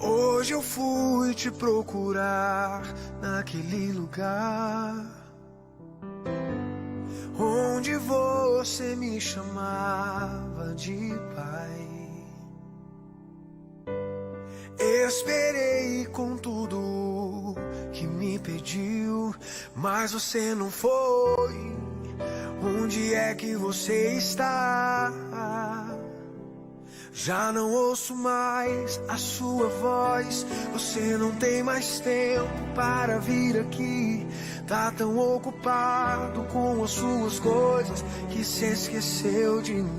Hoje eu fui te procurar naquele lugar onde você me chamava de pai. Esperei com tudo que me pediu, mas você não foi. Onde é que você está? Já não ouço mais a sua voz. Você não tem mais tempo para vir aqui. Tá tão ocupado com as suas coisas que se esqueceu de mim.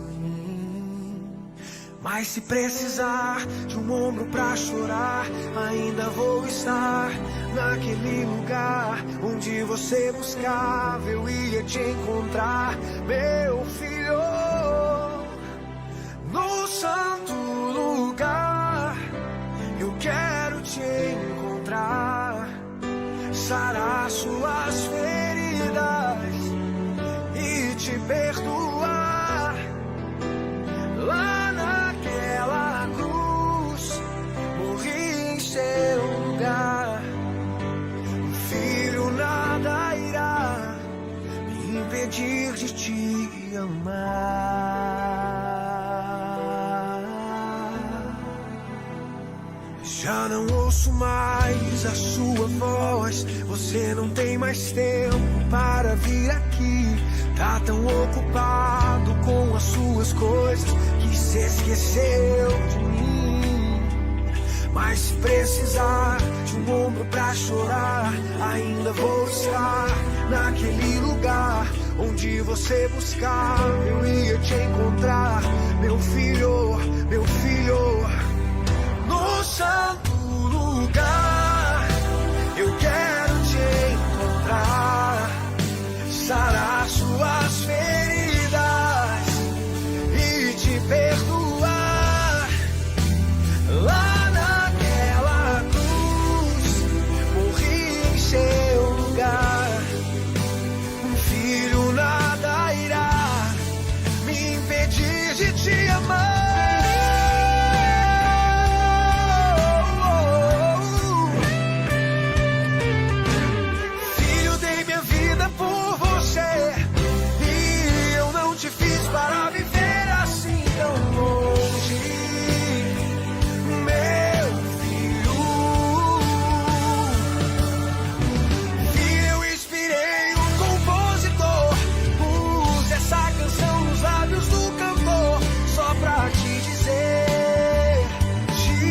Mas se precisar de um ombro pra chorar, ainda vou estar naquele lugar onde você buscava. Eu ia te encontrar, meu filho, no santo lugar. Eu quero te encontrar, sarar suas feridas e te perdoar. Lá naquela cruz, morri em seu lugar. Filho, nada irá me impedir de te amar. Já não ouço mais a sua voz. Você não tem mais tempo para vir aqui. Tá tão ocupado com as suas coisas que se esqueceu de mim. Mas se precisar de um ombro pra chorar, ainda vou estar naquele lugar onde você buscava. Eu ia te encontrar, meu filho, no santo lugar. Eu quero te encontrar, sarar suas feridas e te perdoar. Lá naquela cruz, morri em seu lugar. Filho, nada irá me impedir de te amar. Para viver assim tão longe, meu filho. Eu inspirei um compositor, pus essa canção nos lábios do cantor, só pra te dizer, te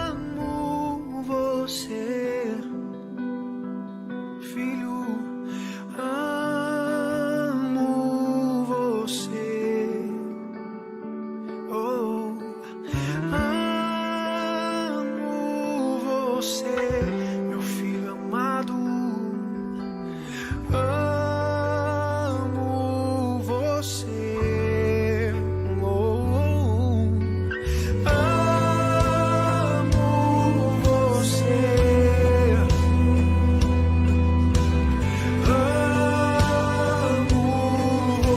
amo você. Filho, amo você. Oh, amo você, meu filho amado. Amo você. Oh, amo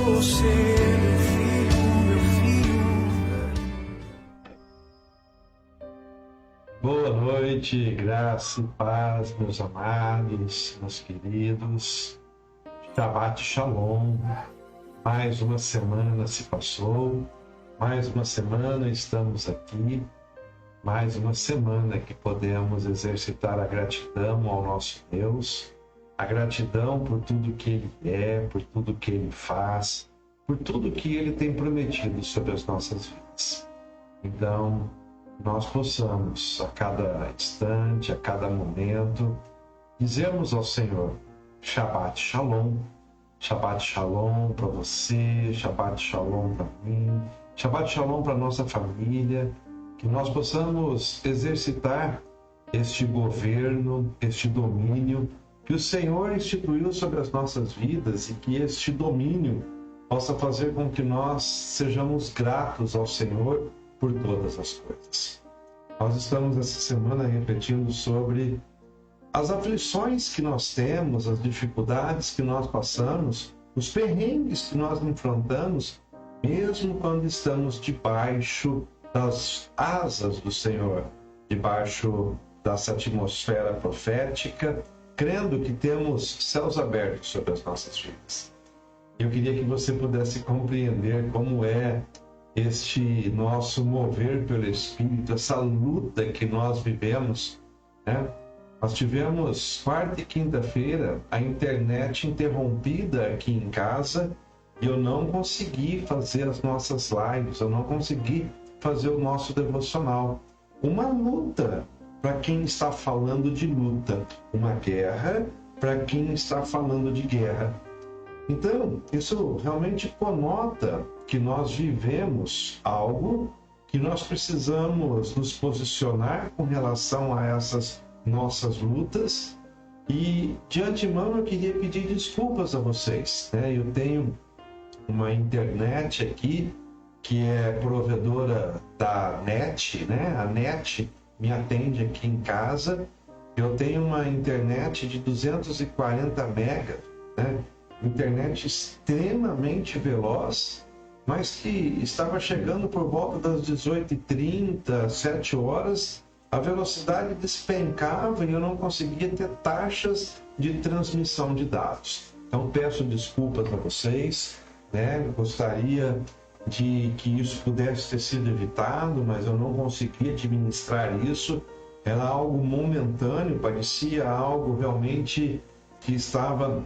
você. Boa noite, graça e paz, meus amados, meus queridos. Shabbat Shalom. Mais uma semana se passou, mais uma semana estamos aqui, mais uma semana que podemos exercitar a gratidão ao nosso Deus, a gratidão por tudo que Ele é, por tudo que Ele faz, por tudo que Ele tem prometido sobre as nossas vidas. Então, nós possamos, a cada instante, a cada momento, dizermos ao Senhor, Shabbat Shalom, Shabbat Shalom para você, Shabbat Shalom para mim, Shabbat Shalom para nossa família, que nós possamos exercitar este governo, este domínio que o Senhor instituiu sobre as nossas vidas e que este domínio possa fazer com que nós sejamos gratos ao Senhor por todas as coisas. Nós estamos essa semana refletindo sobre as aflições que nós temos, as dificuldades que nós passamos, os perrengues que nós enfrentamos mesmo quando estamos debaixo das asas do Senhor, debaixo dessa atmosfera profética, crendo que temos céus abertos sobre as nossas vidas. Eu queria que você pudesse compreender como é este nosso mover pelo Espírito, essa luta que nós vivemos, né? Nós tivemos quarta e quinta-feira a internet interrompida aqui em casa e eu não consegui fazer as nossas lives, eu não consegui fazer o nosso devocional. Uma luta para quem está falando de luta, uma guerra para quem está falando de guerra. Então, isso realmente conota que nós vivemos algo que nós precisamos nos posicionar com relação a essas nossas lutas. E de antemão eu queria pedir desculpas a vocês, né? Eu tenho uma internet aqui que é provedora da NET, né? A NET me atende aqui em casa. Eu tenho uma internet de 240 megas, né? Internet extremamente veloz, mas que estava chegando por volta das 18h30, 7 horas, a velocidade despencava e eu não conseguia ter taxas de transmissão de dados. Então peço desculpas a vocês, né? Gostaria de que isso pudesse ter sido evitado, mas eu não conseguia administrar isso. Era algo momentâneo, parecia algo realmente que estava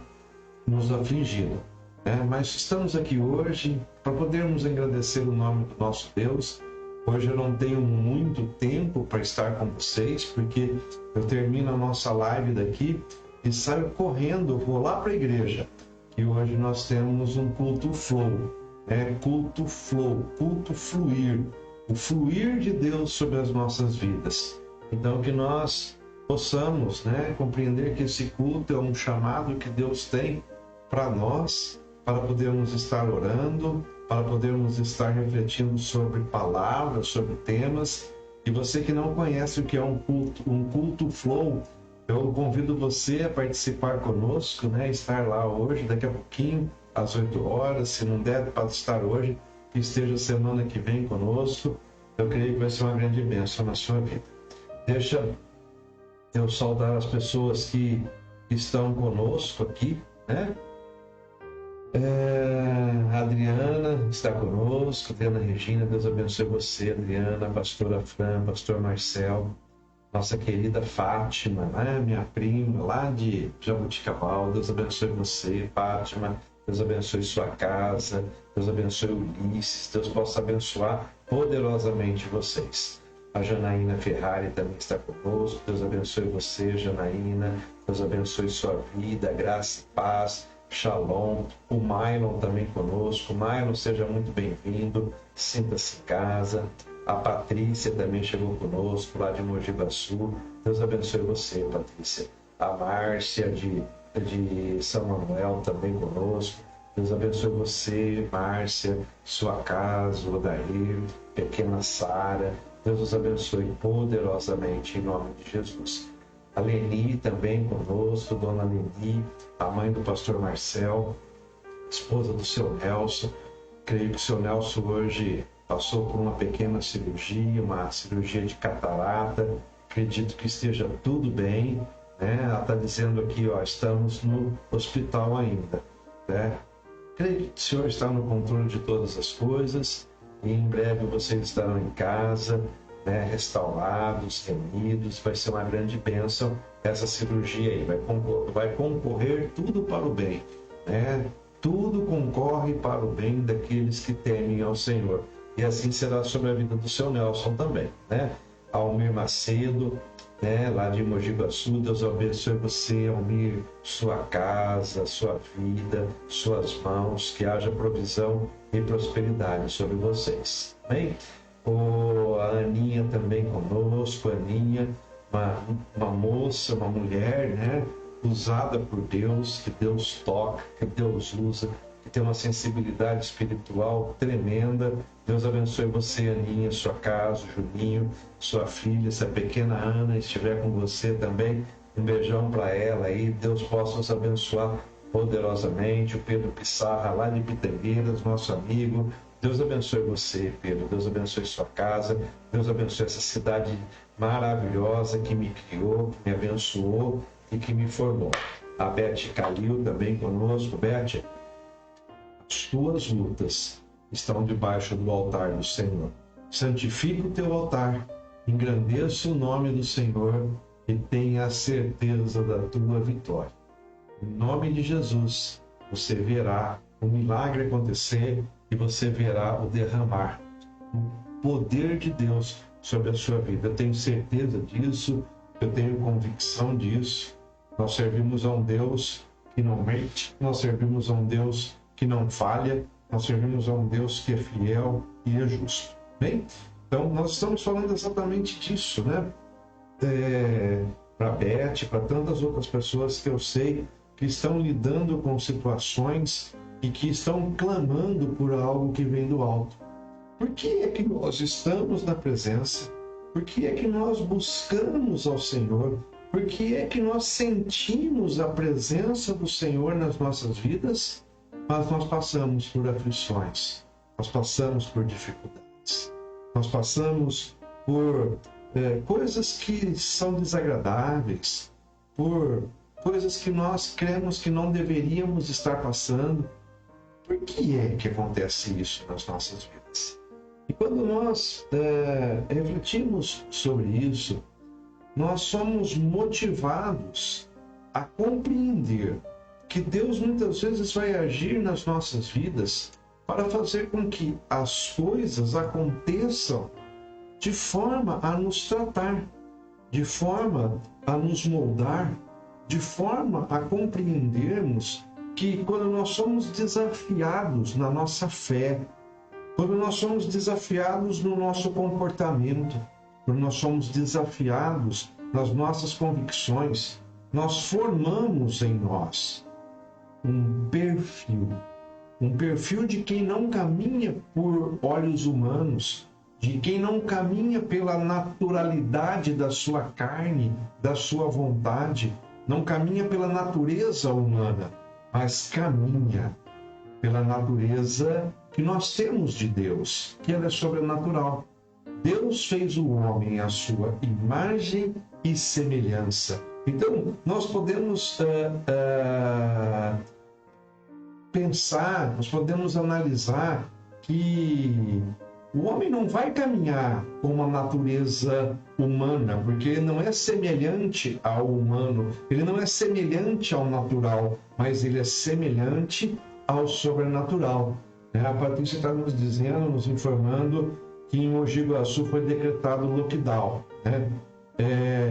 nos afligindo, né? Mas estamos aqui hoje para podermos agradecer o nome do nosso Deus. Hoje eu não tenho muito tempo para estar com vocês, porque eu termino a nossa live daqui e saio correndo, vou lá para a igreja, que hoje nós temos um culto flow, né? Culto flow, culto fluir, o fluir de Deus sobre as nossas vidas. Então que nós possamos, né, compreender que esse culto é um chamado que Deus tem para nós, para podermos estar orando, para podermos estar refletindo sobre palavras, sobre temas. E você que não conhece o que é um culto flow, eu convido você a participar conosco, né? Estar lá hoje, daqui a pouquinho, às 8 horas. Se não der para estar hoje, que esteja semana que vem conosco. Eu creio que vai ser uma grande bênção na sua vida. Deixa eu saudar as pessoas que estão conosco aqui, né? A Adriana está conosco, Adriana Regina, Deus abençoe você, Adriana, pastora Fran, pastor Marcel, nossa querida Fátima, né? Minha prima lá de Jabuticabal, Deus abençoe você, Fátima, Deus abençoe sua casa, Deus abençoe o Ulisses, Deus possa abençoar poderosamente vocês. A Janaína Ferrari também está conosco, Deus abençoe você, Janaína, Deus abençoe sua vida, graça e paz. Shalom, o Mylon também conosco. Mylon, seja muito bem-vindo, sinta-se em casa. A Patrícia também chegou conosco, lá de Mogi Guaçu. Deus abençoe você, Patrícia. A Márcia de São Manuel também conosco. Deus abençoe você, Márcia, sua casa, o Odair, pequena Sara. Deus os abençoe poderosamente em nome de Jesus. A Leni também conosco, Dona Leni, a mãe do pastor Marcel, esposa do seu Nelson. Creio que o seu Nelson hoje passou por uma pequena cirurgia, uma cirurgia de catarata. Acredito que esteja tudo bem, né? Ela está dizendo aqui, ó, estamos no hospital ainda, né? Creio que o Senhor está no controle de todas as coisas e em breve vocês estarão em casa, né, restaurados, reunidos. Vai ser uma grande bênção essa cirurgia aí, vai concorrer tudo para o bem, né? Tudo concorre para o bem daqueles que temem ao Senhor, e assim será sobre a vida do seu Nelson também, né? Almir Macedo, né, lá de Mogi Guaçu, Deus abençoe você, Almir, sua casa, sua vida, suas mãos, que haja provisão e prosperidade sobre vocês, amém? A Aninha também conosco, a Aninha, uma moça, uma mulher, né, usada por Deus, que Deus toca, que Deus usa, que tem uma sensibilidade espiritual tremenda. Deus abençoe você, Aninha, sua casa, Juninho, sua filha, se a pequena Ana estiver com você também, um beijão para ela aí. Deus possa nos abençoar poderosamente. O Pedro Pissarra, lá de Pitangueiras, nosso amigo. Deus abençoe você, Pedro. Deus abençoe sua casa. Deus abençoe essa cidade maravilhosa que me criou, que me abençoou e que me formou. A Beth Calil também conosco. Beth, as tuas lutas estão debaixo do altar do Senhor. Santifica o teu altar, engrandeça o nome do Senhor e tenha a certeza da tua vitória. Em nome de Jesus, você verá o milagre acontecer e você verá o derramar o poder de Deus sobre a sua vida. Eu tenho certeza disso, eu tenho convicção disso. Nós servimos a um Deus que não mente, nós servimos a um Deus que não falha, nós servimos a um Deus que é fiel e é justo. Bem, então nós estamos falando exatamente disso, né? Para Beth, para tantas outras pessoas que eu sei que estão lidando com situações e que estão clamando por algo que vem do alto. Por que é que nós estamos na presença? Por que é que nós buscamos ao Senhor? Por que é que nós sentimos a presença do Senhor nas nossas vidas? Mas nós passamos por aflições, nós passamos por dificuldades, nós passamos por coisas que são desagradáveis, por coisas que nós cremos que não deveríamos estar passando. Por que é que acontece isso nas nossas vidas? E quando nós refletimos sobre isso, nós somos motivados a compreender que Deus muitas vezes vai agir nas nossas vidas para fazer com que as coisas aconteçam de forma a nos tratar, de forma a nos moldar, de forma a compreendermos que quando nós somos desafiados na nossa fé, quando nós somos desafiados no nosso comportamento, quando nós somos desafiados nas nossas convicções, nós formamos em nós um perfil de quem não caminha por olhos humanos, de quem não caminha pela naturalidade da sua carne, da sua vontade, não caminha pela natureza humana, mas caminha pela natureza que nós temos de Deus, que ela é sobrenatural. Deus fez o homem à sua imagem e semelhança. Então, nós podemos pensar, nós podemos analisar que o homem não vai caminhar com uma natureza humana, porque ele não é semelhante ao humano, ele não é semelhante ao natural, mas ele é semelhante ao sobrenatural. A Patrícia está nos dizendo, nos informando que em Mogi Guaçu foi decretado lockdown.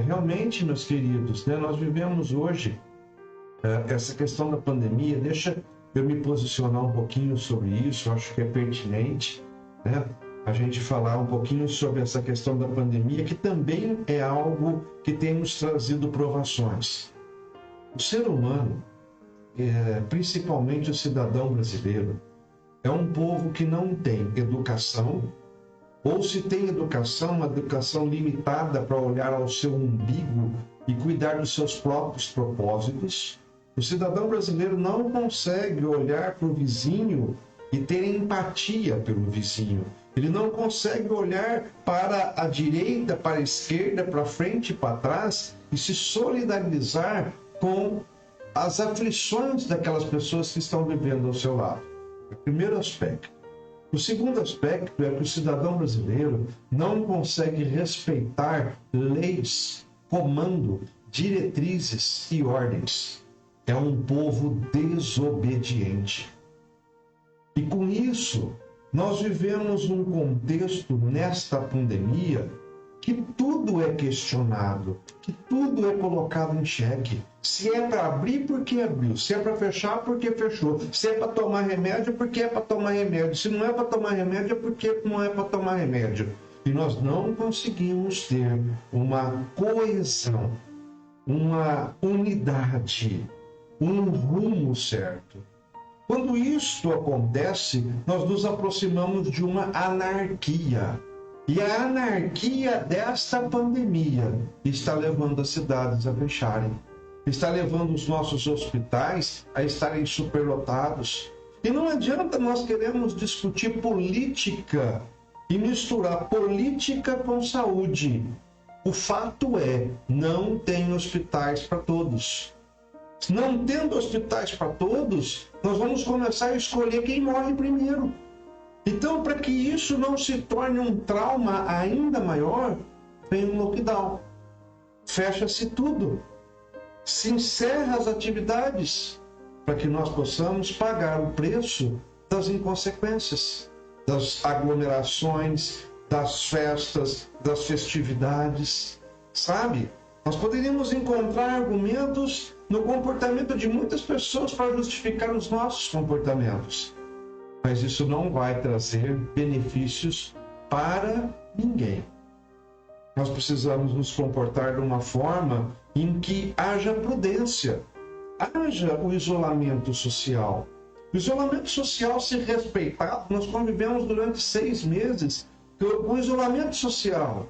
Realmente, meus queridos, nós vivemos hoje essa questão da pandemia. Deixa eu me posicionar um pouquinho sobre isso, eu acho que é pertinente, a gente falar um pouquinho sobre essa questão da pandemia, que também é algo que tem nos trazido provações. O ser humano, principalmente o cidadão brasileiro, é um povo que não tem educação, ou se tem educação, uma educação limitada para olhar ao seu umbigo e cuidar dos seus próprios propósitos. O cidadão brasileiro não consegue olhar para o vizinho e ter empatia pelo vizinho. Ele não consegue olhar para a direita, para a esquerda, para frente e para trás e se solidarizar com as aflições daquelas pessoas que estão vivendo ao seu lado. O primeiro aspecto. O segundo aspecto é que o cidadão brasileiro não consegue respeitar leis, comando, diretrizes e ordens. É um povo desobediente. E com isso, nós vivemos um contexto nesta pandemia que tudo é questionado, que tudo é colocado em xeque. Se é para abrir, por que abriu? Se é para fechar, por que fechou? Se é para tomar remédio, por que é para tomar remédio? Se não é para tomar remédio, por que não é para tomar remédio? E nós não conseguimos ter uma coesão, uma unidade, um rumo certo. Quando isto acontece, nós nos aproximamos de uma anarquia. E a anarquia desta pandemia está levando as cidades a fecharem. está levando os nossos hospitais a estarem superlotados. E não adianta nós queremos discutir política e misturar política com saúde. O fato é, não tem hospitais para todos. Não tendo hospitais para todos, nós vamos começar a escolher quem morre primeiro. Então, para que isso não se torne um trauma ainda maior, vem um lockdown. Fecha-se tudo. Se encerra as atividades para que nós possamos pagar o preço das inconsequências, das aglomerações, das festas, das festividades, sabe? Nós poderíamos encontrar argumentos no comportamento de muitas pessoas para justificar os nossos comportamentos, mas isso não vai trazer benefícios para ninguém. Nós precisamos nos comportar de uma forma em que haja prudência, haja o isolamento social. O isolamento social, se respeitado, nós convivemos durante 6 meses com isolamento social.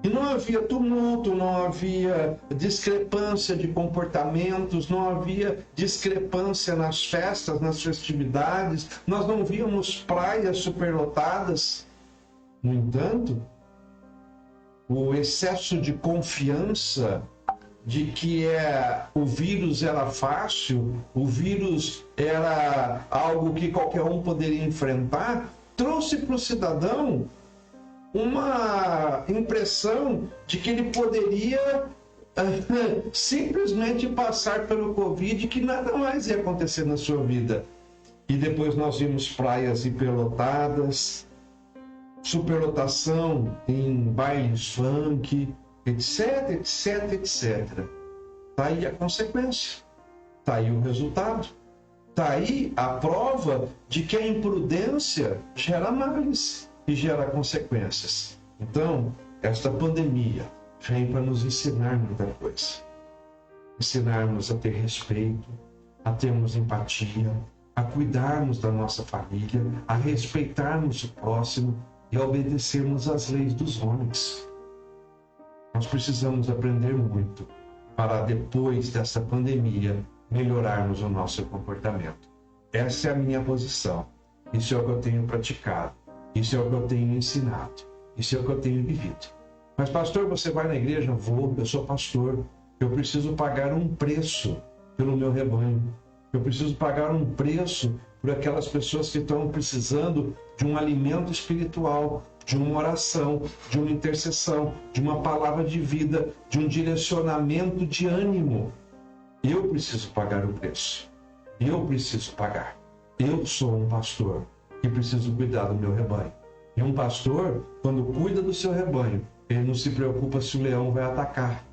E não havia tumulto, não havia discrepância de comportamentos, não havia discrepância nas festas, nas festividades, nós não víamos praias superlotadas. No entanto, o excesso de confiança de que o vírus era fácil, o vírus era algo que qualquer um poderia enfrentar, trouxe para o cidadão uma impressão de que ele poderia simplesmente passar pelo Covid e que nada mais ia acontecer na sua vida. E depois nós vimos praias hiperlotadas, superlotação em bailes funk, etc, etc, etc. Está aí a consequência, está aí o resultado, está aí a prova de que a imprudência gera males e gera consequências. Então, esta pandemia vem para nos ensinar muita coisa. Ensinar-nos a ter respeito, a termos empatia, a cuidarmos da nossa família, a respeitarmos o próximo e a obedecermos às leis dos homens. Nós precisamos aprender muito para, depois dessa pandemia, melhorarmos o nosso comportamento. Essa é a minha posição. Isso é o que eu tenho praticado. Isso é o que eu tenho ensinado. Isso é o que eu tenho vivido. Mas, pastor, você vai na igreja? Vou, eu sou pastor. Eu preciso pagar um preço pelo meu rebanho. Eu preciso pagar um preço por aquelas pessoas que estão precisando de um alimento espiritual, de uma oração, de uma intercessão, de uma palavra de vida, de um direcionamento de ânimo. Eu preciso pagar o preço. Eu preciso pagar. Eu sou um pastor e preciso cuidar do meu rebanho. E um pastor, quando cuida do seu rebanho, ele não se preocupa se o leão vai atacar.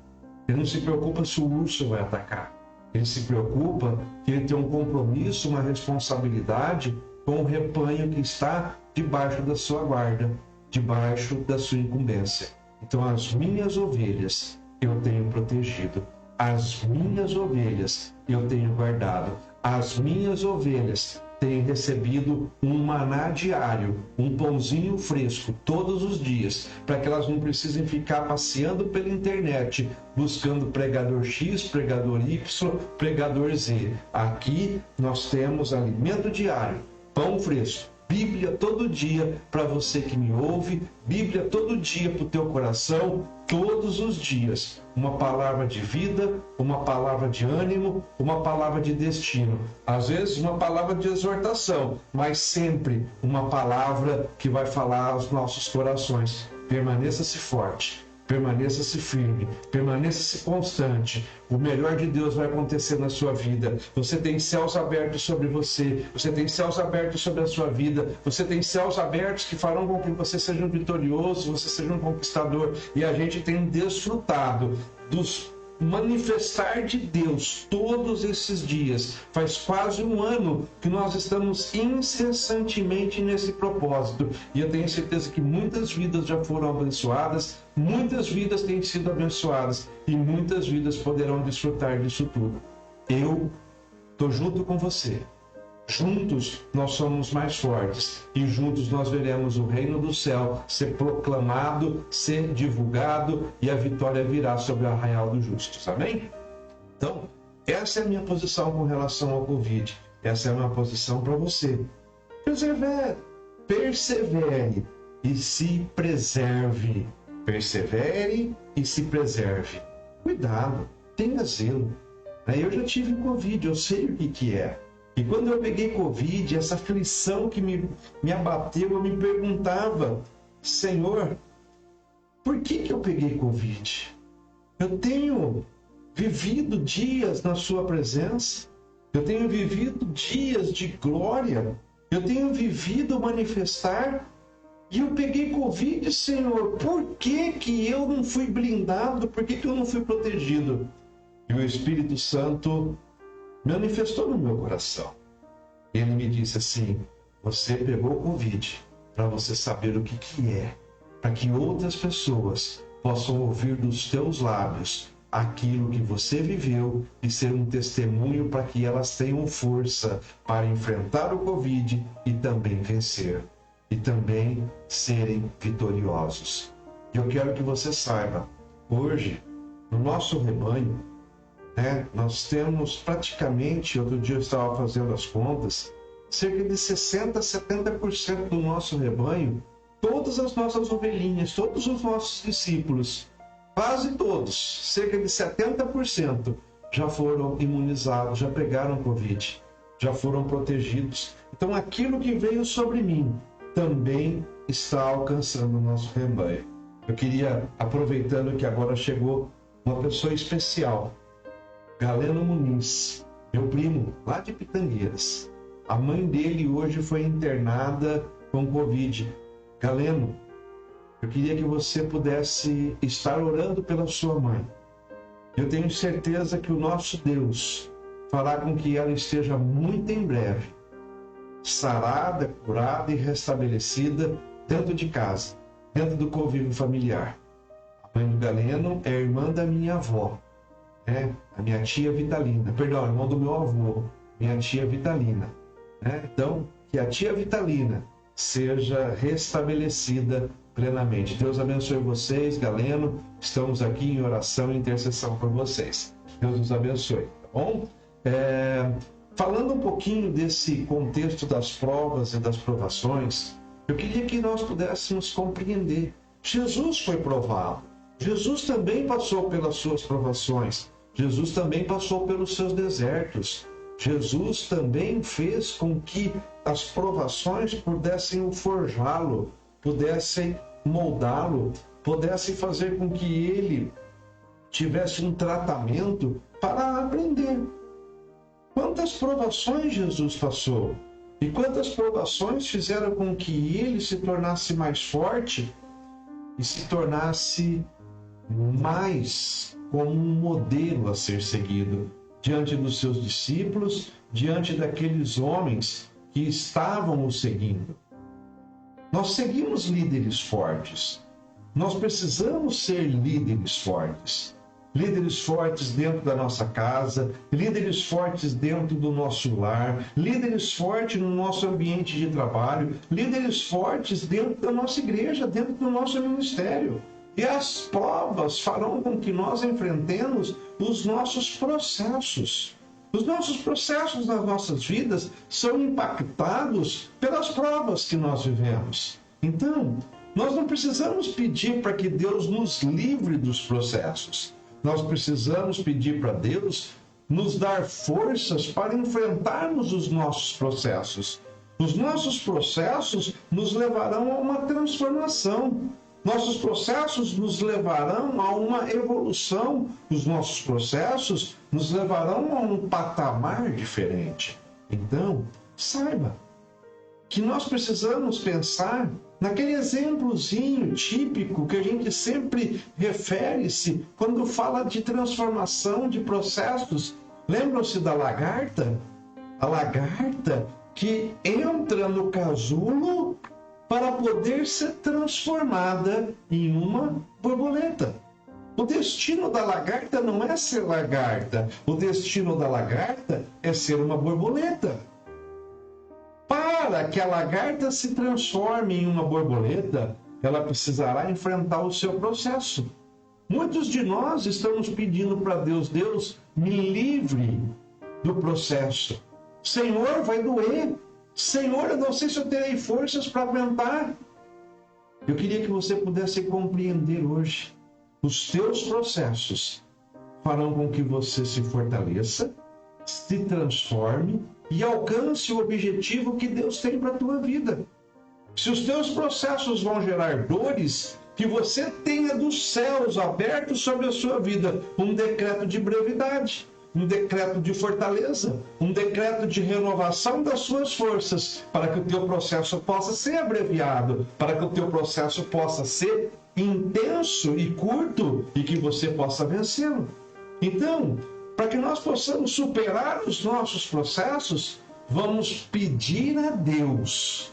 Ele não se preocupa se o urso vai atacar. Ele se preocupa que ele tem um compromisso, uma responsabilidade com o rebanho que está debaixo da sua guarda, debaixo da sua incumbência. Então, as minhas ovelhas eu tenho protegido. As minhas ovelhas eu tenho guardado. As minhas ovelhas têm recebido um maná diário, um pãozinho fresco todos os dias, para que elas não precisem ficar passeando pela internet, buscando pregador X, pregador Y, pregador Z. Aqui nós temos alimento diário, pão fresco, Bíblia todo dia para você que me ouve, Bíblia todo dia para o teu coração, todos os dias. Uma palavra de vida, uma palavra de ânimo, uma palavra de destino. Às vezes uma palavra de exortação, mas sempre uma palavra que vai falar aos nossos corações. Permaneça-se forte. Permaneça-se firme, permaneça-se constante. O melhor de Deus vai acontecer na sua vida. Você tem céus abertos sobre você, você tem céus abertos sobre a sua vida, você tem céus abertos que farão com que você seja um vitorioso, você seja um conquistador. E a gente tem desfrutado dos manifestar de Deus todos esses dias. Faz quase um ano que nós estamos incessantemente nesse propósito, e eu tenho certeza que muitas vidas já foram abençoadas, muitas vidas têm sido abençoadas e muitas vidas poderão desfrutar disso tudo. Eu estou junto com você. Juntos nós somos mais fortes e juntos nós veremos o reino do céu ser proclamado, ser divulgado, e a vitória virá sobre o arraial dos justos. Amém? Então, essa é a minha posição com relação ao Covid. Essa é a minha posição para você. Persevere e se preserve. Persevere e se preserve. Cuidado, tenha zelo. Eu já tive Covid, eu sei o que é. E quando eu peguei Covid, essa aflição que me abateu, eu me perguntava, Senhor, por que eu peguei Covid? Eu tenho vivido dias na sua presença, eu tenho vivido dias de glória, eu tenho vivido manifestar, e eu peguei Covid, Senhor, por que eu não fui blindado? Por que eu não fui protegido? E o Espírito Santo manifestou no meu coração. Ele me disse assim, você pegou Covid para você saber o que é, para que outras pessoas possam ouvir dos teus lábios aquilo que você viveu e ser um testemunho para que elas tenham força para enfrentar o Covid e também vencer, e também serem vitoriosos. E eu quero que você saiba, hoje, no nosso rebanho, nós temos praticamente, outro dia eu estava fazendo as contas, cerca de 60%, 70% do nosso rebanho, todas as nossas ovelhinhas, todos os nossos discípulos, quase todos, cerca de 70%, já foram imunizados, já pegaram Covid, já foram protegidos. Então aquilo que veio sobre mim também está alcançando o nosso rebanho. Eu queria, aproveitando que agora chegou uma pessoa especial, Galeno Muniz, meu primo, lá de Pitangueiras. A mãe dele hoje foi internada com Covid. Galeno, eu queria que você pudesse estar orando pela sua mãe. Eu tenho certeza que o nosso Deus fará com que ela esteja muito em breve sarada, curada e restabelecida dentro de casa, dentro do convívio familiar. A mãe do Galeno é a irmã da minha avó, a minha tia Vitalina, perdão, irmão do meu avô, minha tia Vitalina. Então, que a tia Vitalina seja restabelecida plenamente. Deus abençoe vocês, Galeno. Estamos aqui em oração e intercessão por vocês. Deus nos abençoe, tá bom? Falando um pouquinho desse contexto das provas e das provações, eu queria que nós pudéssemos compreender. Jesus foi provado. Jesus também passou pelas suas provações. Jesus também passou pelos seus desertos. Jesus também fez com que as provações pudessem forjá-lo, pudessem moldá-lo, pudessem fazer com que ele tivesse um tratamento para aprender. Quantas provações Jesus passou? E quantas provações fizeram com que ele se tornasse mais forte e se tornasse mais como um modelo a ser seguido diante dos seus discípulos, diante daqueles homens que estavam o seguindo. Nós seguimos líderes fortes. Nós precisamos ser líderes fortes. Líderes fortes dentro da nossa casa, líderes fortes dentro do nosso lar, líderes fortes no nosso ambiente de trabalho, líderes fortes dentro da nossa igreja, dentro do nosso ministério. E as provas farão com que nós enfrentemos os nossos processos. Os nossos processos nas nossas vidas são impactados pelas provas que nós vivemos. Então, nós não precisamos pedir para que Deus nos livre dos processos. Nós precisamos pedir para Deus nos dar forças para enfrentarmos os nossos processos. Os nossos processos nos levarão a uma transformação. Nossos processos nos levarão a uma evolução. Os nossos processos nos levarão a um patamar diferente. Então, saiba que nós precisamos pensar naquele exemplozinho típico que a gente sempre refere-se quando fala de transformação de processos. Lembram-se da lagarta? A lagarta que entra no casulo para poder ser transformada em uma borboleta. O destino da lagarta não é ser lagarta. O destino da lagarta é ser uma borboleta. Para que a lagarta se transforme em uma borboleta, ela precisará enfrentar o seu processo. Muitos de nós estamos pedindo para Deus, me livre do processo. Senhor, vai doer. Senhor, eu não sei se eu terei forças para aguentar. Eu queria que você pudesse compreender hoje. Os teus processos farão com que você se fortaleça, se transforme e alcance o objetivo que Deus tem para a tua vida. Se os teus processos vão gerar dores, que você tenha dos céus abertos sobre a sua vida um decreto de brevidade, um decreto de fortaleza, um decreto de renovação das suas forças, para que o teu processo possa ser abreviado, para que o teu processo possa ser intenso e curto e que você possa vencê-lo. Então, para que nós possamos superar os nossos processos, vamos pedir a Deus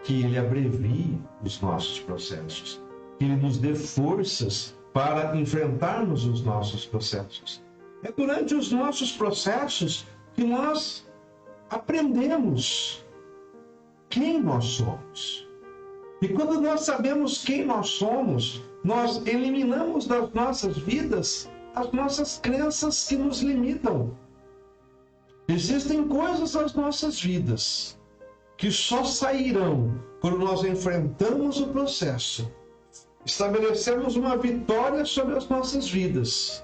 que Ele abrevie os nossos processos, que Ele nos dê forças para enfrentarmos os nossos processos. É durante os nossos processos que nós aprendemos quem nós somos. E quando nós sabemos quem nós somos, nós eliminamos das nossas vidas as nossas crenças que nos limitam. Existem coisas nas nossas vidas que só sairão quando nós enfrentamos o processo, estabelecemos uma vitória sobre as nossas vidas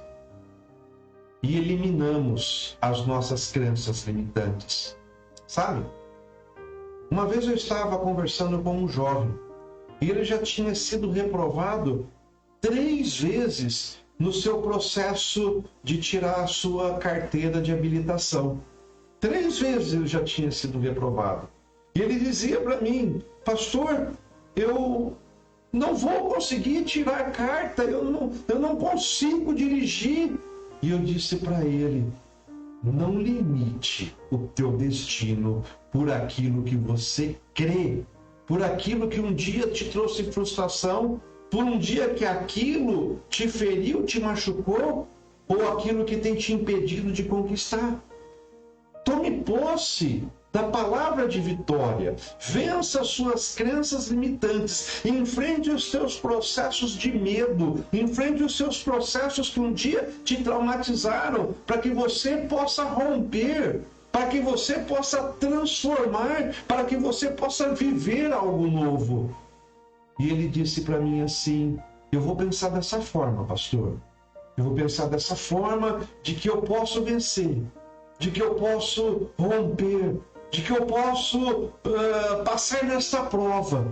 e eliminamos as nossas crenças limitantes. Sabe? Uma vez eu estava conversando com um jovem e ele já tinha sido reprovado 3 vezes no seu processo de tirar a sua carteira de habilitação. 3 vezes ele já tinha sido reprovado. E ele dizia para mim: pastor, eu não vou conseguir tirar a carta, eu não consigo dirigir. E eu disse para ele: não limite o teu destino por aquilo que você crê, por aquilo que um dia te trouxe frustração, por um dia que aquilo te feriu, te machucou, ou aquilo que tem te impedido de conquistar. Tome posse da palavra de vitória, vença as suas crenças limitantes, enfrente os seus processos de medo, enfrente os seus processos que um dia te traumatizaram, para que você possa romper, para que você possa transformar, para que você possa viver algo novo. E ele disse para mim assim: eu vou pensar dessa forma, pastor, eu vou pensar dessa forma, de que eu posso vencer, de que eu posso romper, de que eu posso passar nessa prova.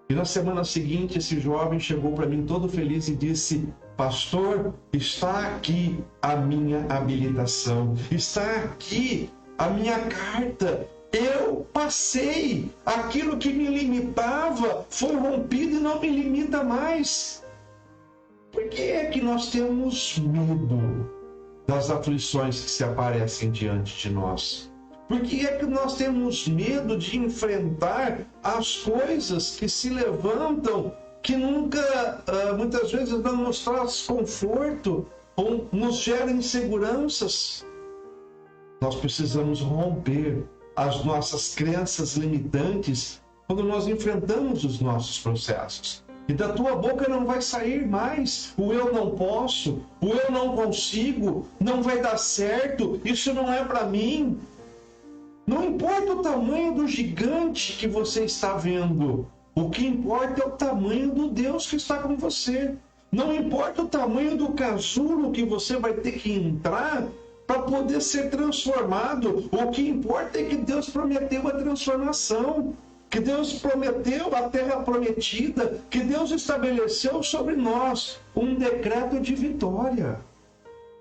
E na semana seguinte, esse jovem chegou para mim todo feliz e disse: pastor, está aqui a minha habilitação, está aqui a minha carta. Eu passei, aquilo que me limitava foi rompido e não me limita mais. Por que é que nós temos medo das aflições que se aparecem diante de nós? Por que é que nós temos medo de enfrentar as coisas que se levantam, que nunca, muitas vezes, não nos traz conforto ou nos gera inseguranças? Nós precisamos romper as nossas crenças limitantes quando nós enfrentamos os nossos processos. E da tua boca não vai sair mais o eu não posso, o eu não consigo, não vai dar certo, isso não é para mim. Não importa o tamanho do gigante que você está vendo, o que importa é o tamanho do Deus que está com você. Não importa o tamanho do casulo que você vai ter que entrar para poder ser transformado. O que importa é que Deus prometeu a transformação, que Deus prometeu a terra prometida, que Deus estabeleceu sobre nós um decreto de vitória.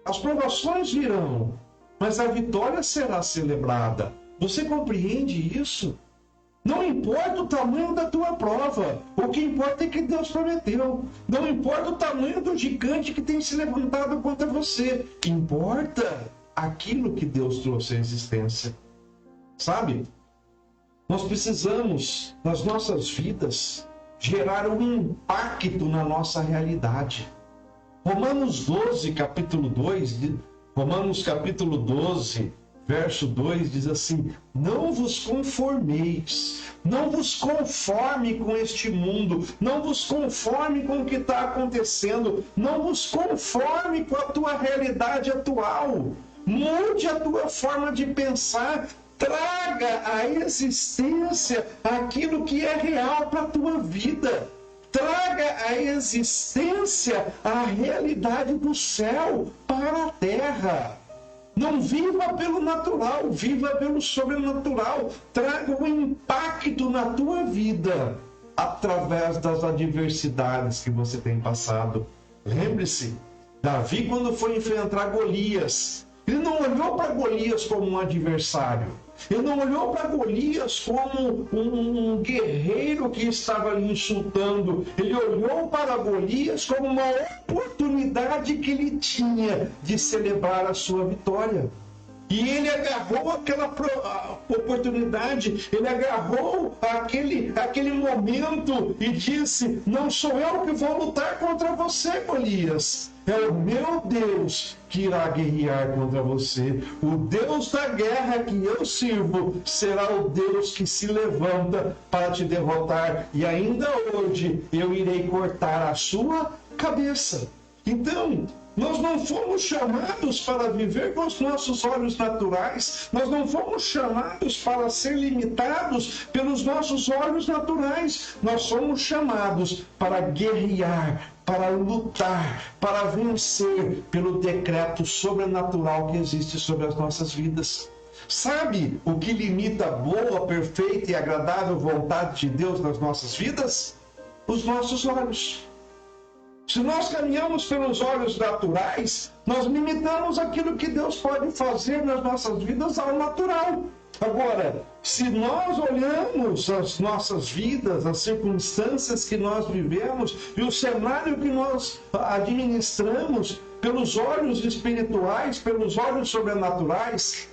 As provações virão, mas a vitória será celebrada. Você compreende isso? Não importa o tamanho da tua prova, o que importa é que Deus prometeu. Não importa o tamanho do gigante que tem se levantado contra você, importa aquilo que Deus trouxe à existência. Sabe? Nós precisamos, nas nossas vidas, gerar um impacto na nossa realidade. Romanos 12, capítulo 2, Romanos capítulo 12, verso 2 diz assim: não vos conformeis, não vos conforme com este mundo, não vos conforme com o que está acontecendo, não vos conforme com a tua realidade atual. Mude a tua forma de pensar, traga à existência aquilo que é real para a tua vida. Traga à existência a realidade do céu para a terra. Não viva pelo natural, viva pelo sobrenatural. Traga o impacto na tua vida através das adversidades que você tem passado. Lembre-se, Davi, quando foi enfrentar Golias, ele não olhou para Golias como um adversário. Ele não olhou para Golias como um guerreiro que estava lhe insultando. Ele olhou para Golias como uma oportunidade que ele tinha de celebrar a sua vitória. E ele agarrou aquela oportunidade, ele agarrou aquele momento e disse: não sou eu que vou lutar contra você, Golias. É o meu Deus que irá guerrear contra você. O Deus da guerra que eu sirvo será o Deus que se levanta para te derrotar. E ainda hoje eu irei cortar a sua cabeça. Então, nós não fomos chamados para viver com os nossos olhos naturais. Nós não fomos chamados para ser limitados pelos nossos olhos naturais. Nós somos chamados para guerrear, para lutar, para vencer pelo decreto sobrenatural que existe sobre as nossas vidas. Sabe o que limita a boa, perfeita e agradável vontade de Deus nas nossas vidas? Os nossos olhos. Se nós caminhamos pelos olhos naturais, nós limitamos aquilo que Deus pode fazer nas nossas vidas ao natural. Agora, se nós olhamos as nossas vidas, as circunstâncias que nós vivemos e o cenário que nós administramos pelos olhos espirituais, pelos olhos sobrenaturais,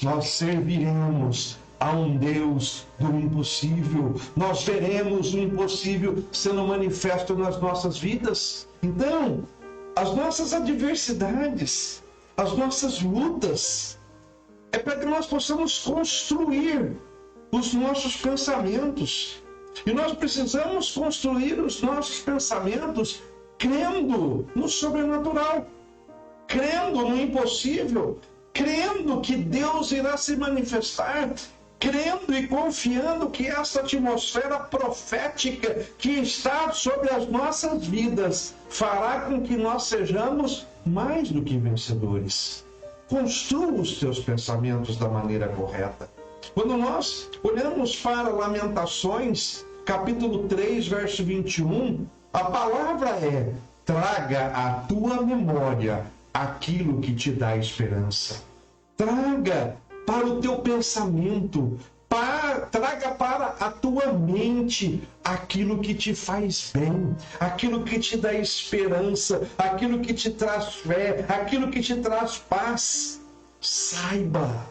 nós serviremos a um Deus do impossível. Nós veremos o impossível sendo manifesto nas nossas vidas. Então, as nossas adversidades, as nossas lutas, é para que nós possamos construir os nossos pensamentos. E nós precisamos construir os nossos pensamentos crendo no sobrenatural, crendo no impossível, crendo que Deus irá se manifestar, crendo e confiando que essa atmosfera profética que está sobre as nossas vidas fará com que nós sejamos mais do que vencedores. Construa os teus pensamentos da maneira correta. Quando nós olhamos para Lamentações, capítulo 3, verso 21, a palavra é: traga à tua memória aquilo que te dá esperança. Traga para o teu pensamento, traga para a tua mente aquilo que te faz bem, aquilo que te dá esperança, aquilo que te traz fé, aquilo que te traz paz. Saiba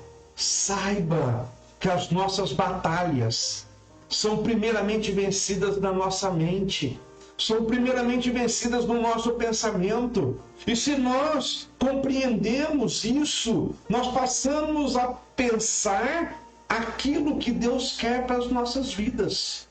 que as nossas batalhas são primeiramente vencidas na nossa mente, são primeiramente vencidas no nosso pensamento. E se nós compreendemos isso, nós passamos a pensar aquilo que Deus quer para as nossas vidas.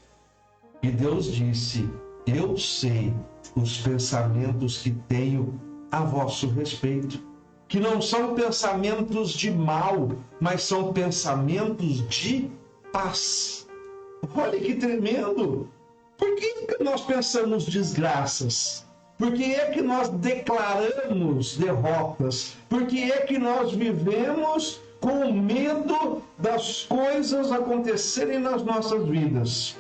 E Deus disse: eu sei os pensamentos que tenho a vosso respeito, que não são pensamentos de mal, mas são pensamentos de paz. Olha que tremendo! Por que nós pensamos desgraças? Por que é que nós declaramos derrotas? Por que é que nós vivemos com medo das coisas acontecerem nas nossas vidas?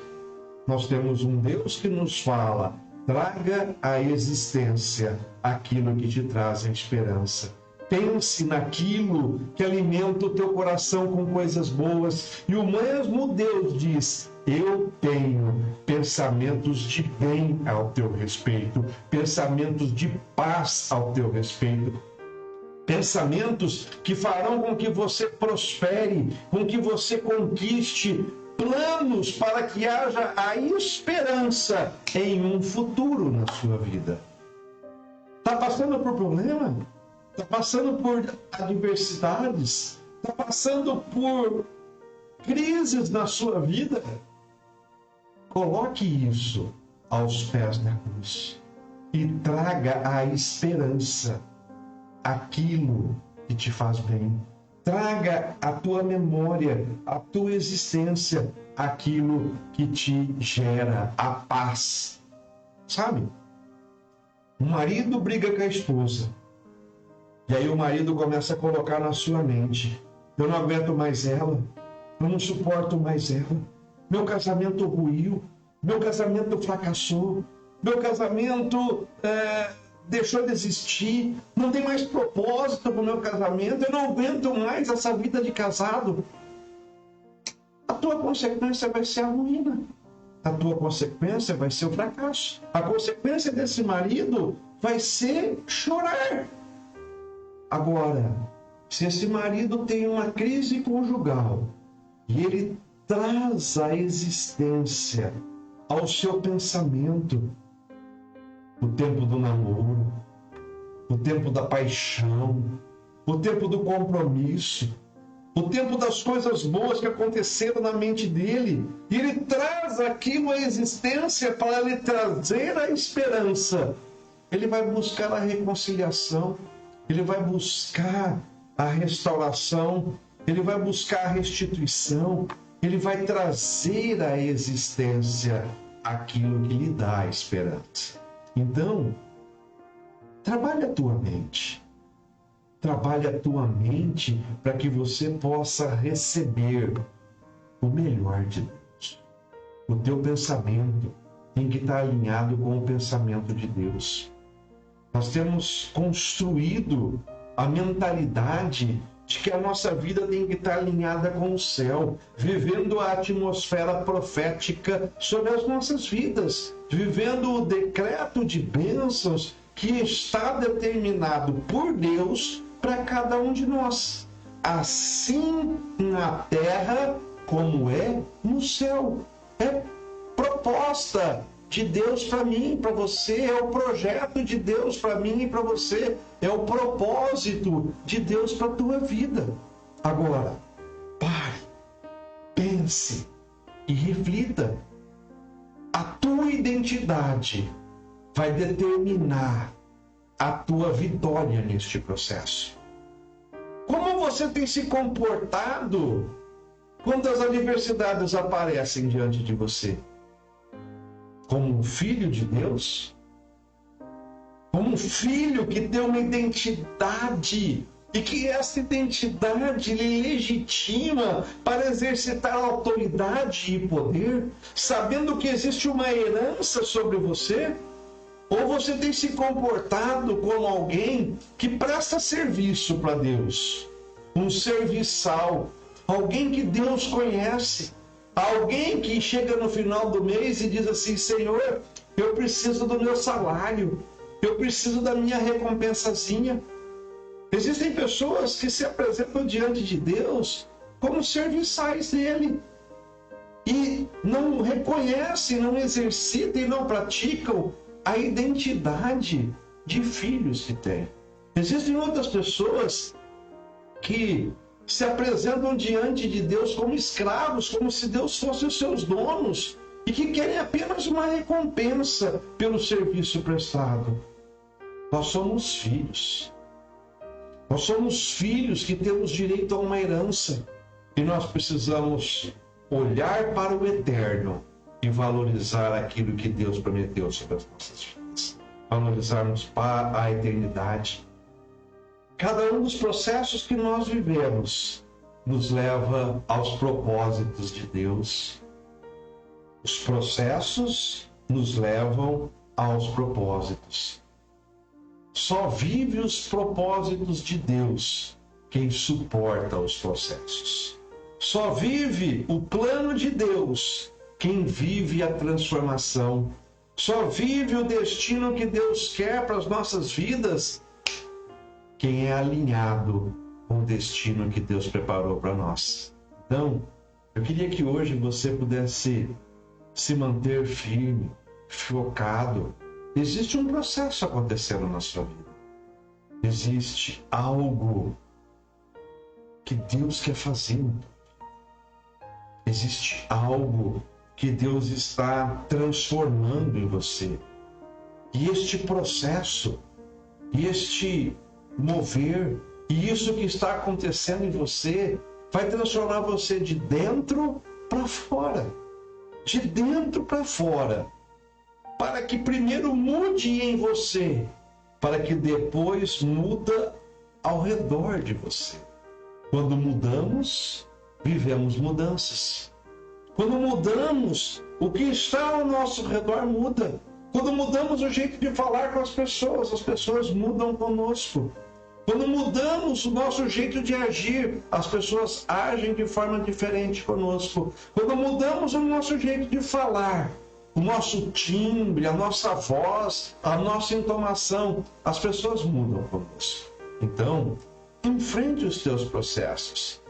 Nós temos um Deus que nos fala: traga à existência aquilo que te traz a esperança. Pense naquilo que alimenta o teu coração com coisas boas. E o mesmo Deus diz: eu tenho pensamentos de bem ao teu respeito, pensamentos de paz ao teu respeito, pensamentos que farão com que você prospere, com que você conquiste, planos para que haja a esperança em um futuro na sua vida. Está passando por problema? Está passando por adversidades? está passando por crises na sua vida, coloque isso aos pés da cruz e traga a esperança, aquilo que te faz bem. Traga à tua memória, à tua existência, aquilo que te gera a paz. Sabe? O marido briga com a esposa. E aí o marido começa a colocar na sua mente: eu não aguento mais ela, eu não suporto mais ela, meu casamento ruiu, meu casamento fracassou, meu casamento deixou de existir, não tem mais propósito para o meu casamento, eu não aguento mais essa vida de casado. A tua consequência vai ser a ruína. A tua consequência vai ser o fracasso. A consequência desse marido vai ser chorar. Agora, se esse marido tem uma crise conjugal e ele traz a existência ao seu pensamento o tempo do namoro, o tempo da paixão, o tempo do compromisso, o tempo das coisas boas que aconteceram na mente dele, e ele traz aquilo à existência para lhe trazer a esperança. Ele vai buscar a reconciliação, ele vai buscar a restauração, ele vai buscar a restituição, ele vai trazer à existência aquilo que lhe dá a esperança. Então, trabalha a tua mente. Trabalhe a tua mente para que você possa receber o melhor de Deus. O teu pensamento tem que estar alinhado com o pensamento de Deus. Nós temos construído a mentalidade de que a nossa vida tem que estar alinhada com o céu, vivendo a atmosfera profética sobre as nossas vidas, vivendo o decreto de bênçãos que está determinado por Deus para cada um de nós, assim na terra como é no céu. É proposta de Deus para mim, para você, é o projeto de Deus para mim e para você, é o propósito de Deus para a tua vida. Agora, pare, pense e reflita. A tua identidade vai determinar a tua vitória neste processo. Como você tem se comportado quando as adversidades aparecem diante de você? Como um filho de Deus? Como um filho que tem uma identidade e que essa identidade lhe legitima para exercitar autoridade e poder, sabendo que existe uma herança sobre você? Ou você tem se comportado como alguém que presta serviço para Deus, um serviçal, alguém que Deus conhece, alguém que chega no final do mês e diz assim: Senhor, eu preciso do meu salário, eu preciso da minha recompensazinha. Existem pessoas que se apresentam diante de Deus como serviçais dele e não reconhecem, não exercitam e não praticam a identidade de filhos que têm. Existem outras pessoas que se apresentam diante de Deus como escravos, como se Deus fosse os seus donos, e que querem apenas uma recompensa pelo serviço prestado. Nós somos filhos. Nós somos filhos que temos direito a uma herança, e nós precisamos olhar para o eterno e valorizar aquilo que Deus prometeu sobre as nossas vidas. Valorizarmos para a eternidade. Cada um dos processos que nós vivemos nos leva aos propósitos de Deus. Os processos nos levam aos propósitos. Só vive os propósitos de Deus quem suporta os processos. Só vive o plano de Deus quem vive a transformação. Só vive o destino que Deus quer para as nossas vidas quem é alinhado com o destino que Deus preparou para nós. Então, eu queria que hoje você pudesse se manter firme, focado. Existe um processo acontecendo na sua vida. Existe algo que Deus quer fazer. Existe algo que Deus está transformando em você. E este processo, este mover, e isso que está acontecendo em você, vai transformar você de dentro para fora. De dentro para fora. Para que primeiro mude em você, para que depois muda ao redor de você. Quando mudamos, vivemos mudanças. Quando mudamos, o que está ao nosso redor muda. Quando mudamos o jeito de falar com as pessoas mudam conosco. Quando mudamos o nosso jeito de agir, as pessoas agem de forma diferente conosco. Quando mudamos o nosso jeito de falar, o nosso timbre, a nossa voz, a nossa entonação, as pessoas mudam conosco. Então, enfrente os teus processos,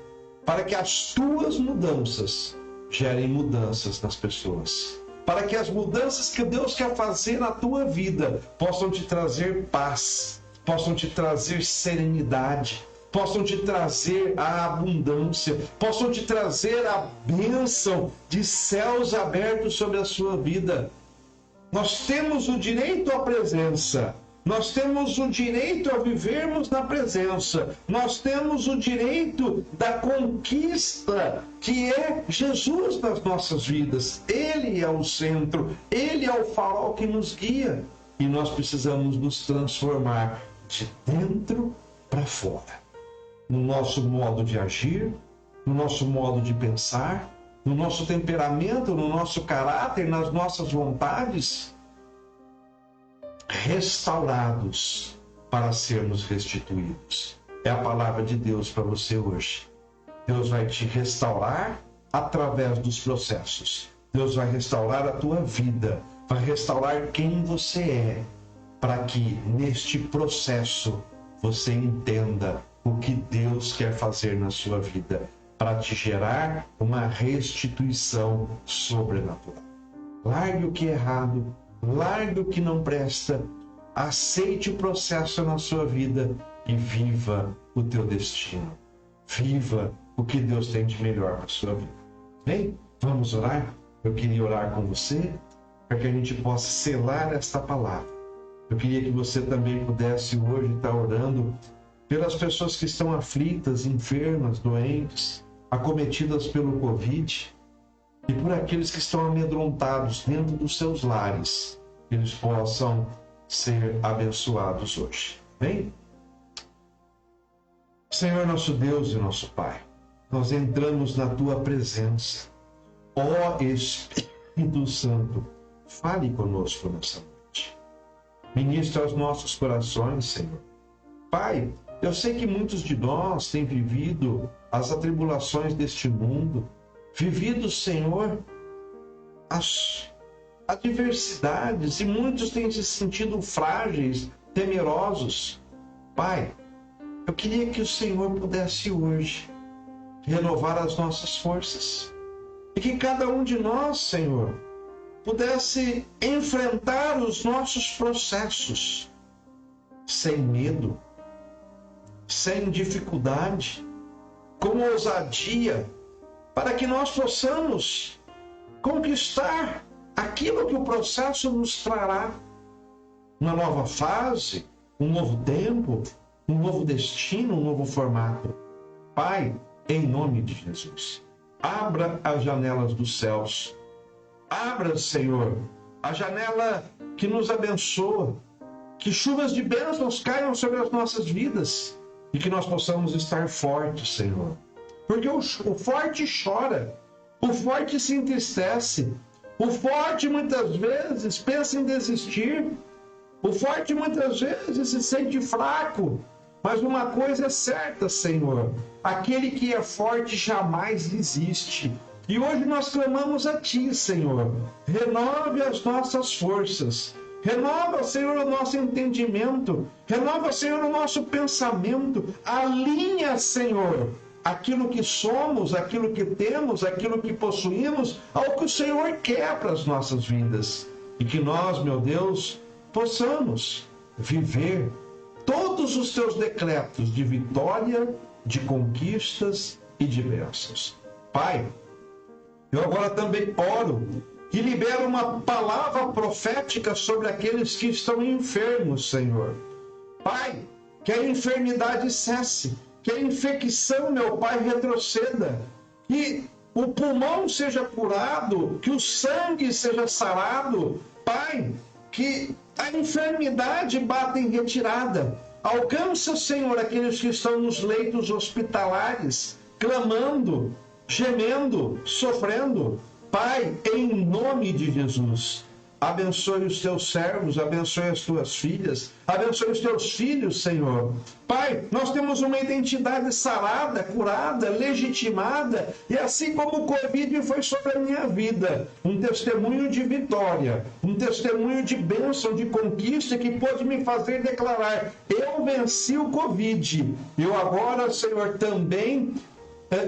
para que as tuas mudanças gerem mudanças nas pessoas. Para que as mudanças que Deus quer fazer na tua vida possam te trazer paz, possam te trazer serenidade, possam te trazer a abundância, possam te trazer a bênção de céus abertos sobre a sua vida. Nós temos o direito à presença. Nós temos o direito a vivermos na presença. Nós temos o direito da conquista, que é Jesus nas nossas vidas. Ele é o centro, Ele é o farol que nos guia. E nós precisamos nos transformar de dentro para fora. No nosso modo de agir, no nosso modo de pensar, no nosso temperamento, no nosso caráter, nas nossas vontades, restaurados para sermos restituídos. É a palavra de Deus para você hoje. Deus vai te restaurar através dos processos. Deus vai restaurar a tua vida, vai restaurar quem você é, para que neste processo você entenda o que Deus quer fazer na sua vida, para te gerar uma restituição sobrenatural. Largue o que é errado, largue o que não presta, aceite o processo na sua vida e viva o teu destino. Viva o que Deus tem de melhor para a sua vida. Bem, vamos orar? Eu queria orar com você para que a gente possa selar esta palavra. Eu queria que você também pudesse hoje estar orando pelas pessoas que estão aflitas, enfermas, doentes, acometidas pelo Covid, e por aqueles que estão amedrontados dentro dos seus lares, que eles possam ser abençoados hoje. Bem? Senhor nosso Deus e nosso Pai, nós entramos na Tua presença. Ó Espírito Santo, fale conosco nessa noite. Ministra aos nossos corações, Senhor. Pai, eu sei que muitos de nós têm vivido as atribulações deste mundo, vivido, Senhor, as adversidades, e muitos têm se sentido frágeis, temerosos. Pai, eu queria que o Senhor pudesse hoje renovar as nossas forças, e que cada um de nós, Senhor, pudesse enfrentar os nossos processos sem medo, sem dificuldade, com ousadia, para que nós possamos conquistar aquilo que o processo nos trará. Uma nova fase, um novo tempo, um novo destino, um novo formato. Pai, em nome de Jesus, abra as janelas dos céus. Abra, Senhor, a janela que nos abençoa, que chuvas de bênçãos caiam sobre as nossas vidas e que nós possamos estar fortes, Senhor. Porque o forte chora, o forte se entristece, o forte muitas vezes pensa em desistir, o forte muitas vezes se sente fraco. Mas uma coisa é certa, Senhor, aquele que é forte jamais desiste. E hoje nós clamamos a Ti, Senhor, renove as nossas forças, renova, Senhor, o nosso entendimento, renova, Senhor, o nosso pensamento, alinha, Senhor, aquilo que somos, aquilo que temos, aquilo que possuímos, ao que o Senhor quer para as nossas vidas. E que nós, meu Deus, possamos viver todos os Teus decretos de vitória de conquistas e de bênçãos. Pai, eu agora também oro e libero uma palavra profética sobre aqueles que estão enfermos, Senhor. Pai, que a enfermidade cesse, que a infecção, meu Pai, retroceda, que o pulmão seja curado, que o sangue seja sarado. Pai, que a enfermidade bata em retirada. Alcança, Senhor, aqueles que estão nos leitos hospitalares, clamando, gemendo, sofrendo. Pai, em nome de Jesus, abençoe os teus servos, abençoe as tuas filhas, abençoe os teus filhos, Senhor. Pai, nós temos uma identidade sarada, curada, legitimada, e assim como o Covid foi sobre a minha vida, um testemunho de vitória, um testemunho de bênção, de conquista, que pôde me fazer declarar: eu venci o Covid. Eu agora, Senhor, também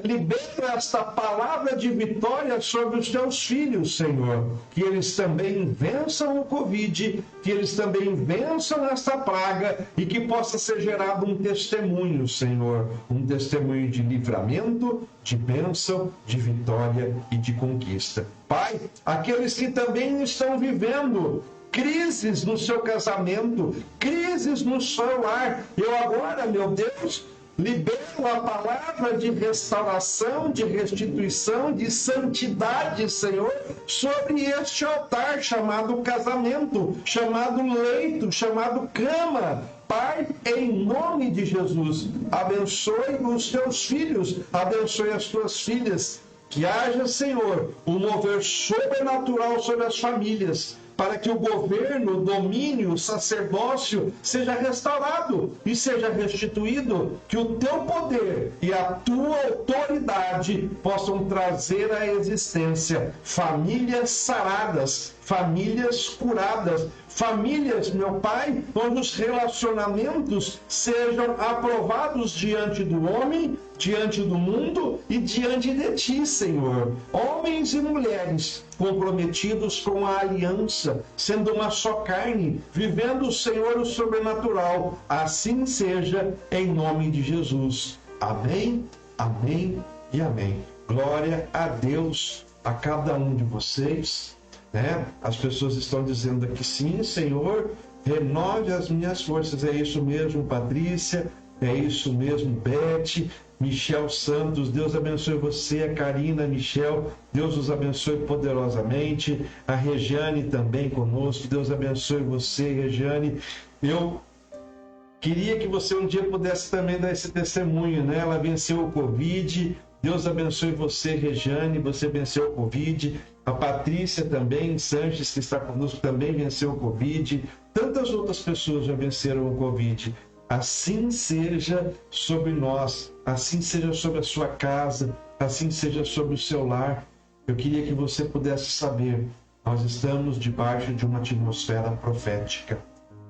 libero esta palavra de vitória sobre os teus filhos, Senhor, que eles também vençam o Covid, que eles também vençam esta praga e que possa ser gerado um testemunho, Senhor, um testemunho de livramento, de bênção, de vitória e de conquista. Pai, aqueles que também estão vivendo crises no seu casamento, crises no seu lar, eu agora, meu Deus, libero a palavra de restauração, de restituição, de santidade, Senhor, sobre este altar chamado casamento, chamado leito, chamado cama. Pai, em nome de Jesus, abençoe os teus filhos, abençoe as tuas filhas. Que haja, Senhor, um mover sobrenatural sobre as famílias, para que o governo, o domínio, o sacerdócio seja restaurado e seja restituído, que o teu poder e a tua autoridade possam trazer à existência famílias saradas, famílias curadas, famílias, meu Pai, onde os relacionamentos sejam aprovados diante do homem, diante do mundo e diante de Ti, Senhor. Homens e mulheres comprometidos com a aliança, sendo uma só carne, vivendo, Senhor, o sobrenatural. Assim seja, em nome de Jesus. Amém, amém e amém. Glória a Deus, a cada um de vocês. As pessoas estão dizendo aqui: sim, Senhor, renove as minhas forças. É isso mesmo, Patrícia, é isso mesmo, Beth, Michel Santos, Deus abençoe você, a Karina, a Michel, Deus os abençoe poderosamente, a Regiane também conosco, Deus abençoe você, Regiane. Eu queria que você um dia pudesse também dar esse testemunho, né? Ela venceu o Covid, Deus abençoe você, Regiane, você venceu o Covid. A Patrícia também, Sanches, que está conosco, também venceu o Covid. Tantas outras pessoas já venceram o Covid. Assim seja sobre nós, assim seja sobre a sua casa, assim seja sobre o seu lar. Eu queria que você pudesse saber, nós estamos debaixo de uma atmosfera profética.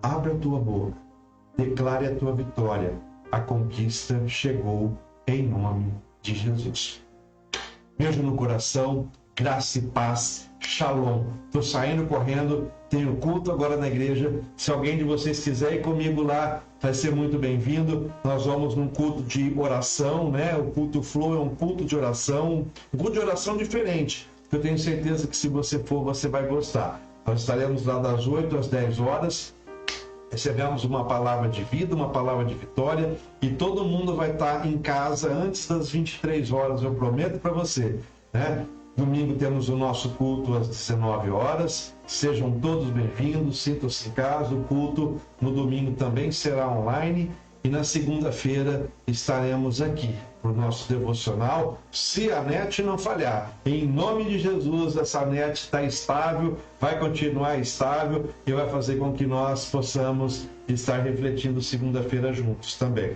Abra a tua boca, declare a tua vitória. A conquista chegou em nome de Jesus. Beijo no coração. Graça e paz, shalom. Estou saindo correndo, tenho culto agora na igreja. Se alguém de vocês quiser ir comigo lá, vai ser muito bem-vindo. Nós vamos num culto de oração, né? O culto Flow é um culto de oração, um culto de oração diferente. Eu tenho certeza que se você for, você vai gostar. Nós estaremos lá das 8 às 10 horas. Recebemos uma palavra de vida, uma palavra de vitória, e todo mundo vai estar em casa antes das 23 horas, eu prometo para você, né? Domingo temos o nosso culto às 19 horas. Sejam todos bem-vindos, sintam-se em casa. O culto no domingo também será online. E na segunda-feira estaremos aqui para o nosso devocional, se a net não falhar. Em nome de Jesus, essa net está estável, vai continuar estável e vai fazer com que nós possamos estar refletindo segunda-feira juntos também.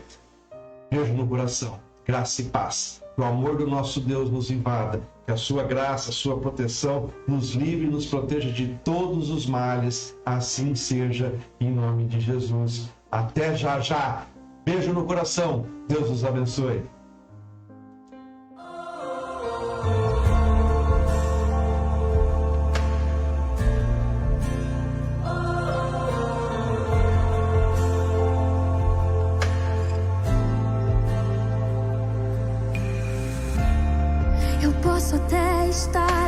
Beijo no coração, graça e paz. Que o amor do nosso Deus nos invada, que a sua graça, a sua proteção nos livre e nos proteja de todos os males. Assim seja, em nome de Jesus. Até já já. Beijo no coração. Deus os abençoe. posso até estar